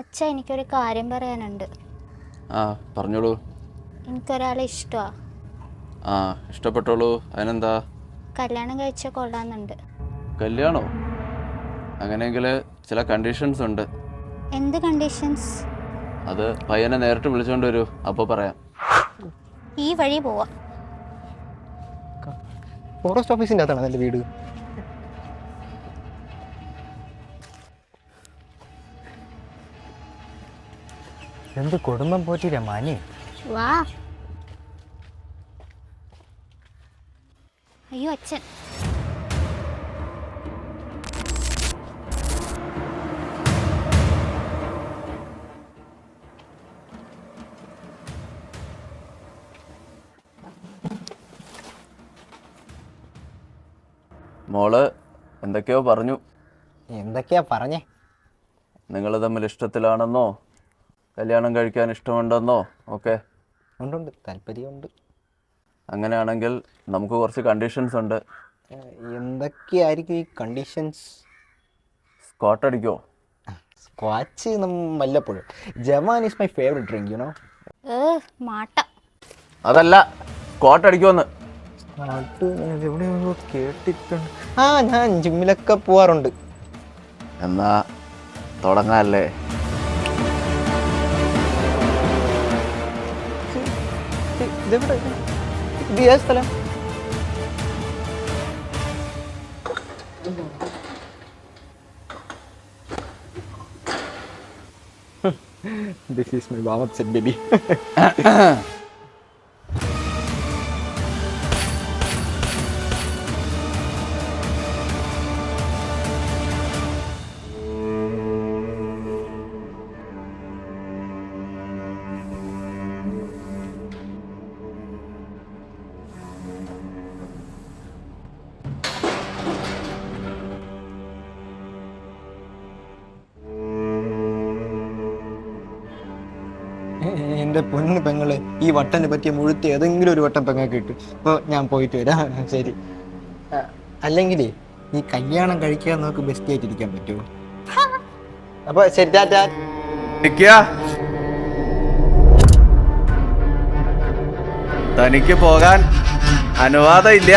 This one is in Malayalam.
അച്ഛ എനിക്കൊരു കാര്യം പറയാനുണ്ട്. ആ പറഞ്ഞോളൂ. എനിക്കൊരാളെ ഇഷ്ടമാ. ആ ഇഷ്ടപ്പെട്ടോളൂ. അതിനെന്താ? കല്യാണം കഴിച്ച കൊള്ളാന്നുണ്ട്. കല്യാണോ? അങ്ങനെയെങ്കിൽ ചില കണ്ടീഷൻസ് ഉണ്ട്. എന്ത് കണ്ടീഷൻസ്? അത് പയ്യനെ നേരിട്ട് വിളിച്ചോണ്ട് വരൂ, അപ്പോൾ പറയാം. ഈ വഴി പോവാ. ഫോറസ്റ്റ് ഓഫീസിൻ്റെ അകത്താണ് എൻ്റെ വീട്. എന്ത് കുടുംബം പോറ്റില്ല മനി. വാ. അയ്യോ അച്ഛൻ. മോള് എന്തൊക്കെയോ പറഞ്ഞു. എന്തൊക്കെയാ പറഞ്ഞേ? നിങ്ങൾ തമ്മിൽ ഇഷ്ടത്തിലാണെന്നോ കല്യാണം കഴിക്കാൻ ഇഷ്ടമുണ്ടെന്നോ ഒക്കെ. ഉണ്ട്, താല്പര്യമുണ്ട്. അങ്ങനെയാണെങ്കിൽ നമുക്ക് കുറച്ച് കണ്ടീഷൻസ് ഉണ്ട്. എന്തൊക്കെയായിരിക്കും ഈ കണ്ടീഷൻസ്? സ്ക്വാട്ട് അടിക്കോ? സ്ക്വാച്ച് വല്ലപ്പോഴും. Jawan is my favourite drink, you know. മാട്ട. അതല്ല, സ്ക്വാട്ട് അടിക്കുമെന്ന്. അത് എവിടെയോ കേട്ടിട്ടുണ്ട്. ആ, ഞാൻ ജിമ്മിലൊക്കെ പോവാറുണ്ട്. എന്നാ തുടങ്ങാല്ലേ? ഇതെവിടെ? ഇത് ഏത് സ്ഥലം? This is my warm-up set, baby. എൻ്റെ പൊന്ന് പെങ്ങളെ, ഈ വട്ടനെ പറ്റിയ മുഴുത്ത് ഏതെങ്കിലും ഒരു വട്ടം പെങ്ങൾക്ക് കിട്ടും. അപ്പോൾ ഞാൻ പോയിട്ട് വരാം. ശരി. അല്ലെങ്കിലേ നീ കല്യാണം കഴിക്കാൻ നോക്ക്, ബെസ്റ്റ് ആയിട്ട് ഇരിക്കാൻ പറ്റുമോ? അപ്പൊ ശരി, ടാറ്റാ. തനിക്ക് പോകാൻ അനുവാദം ഇല്ല.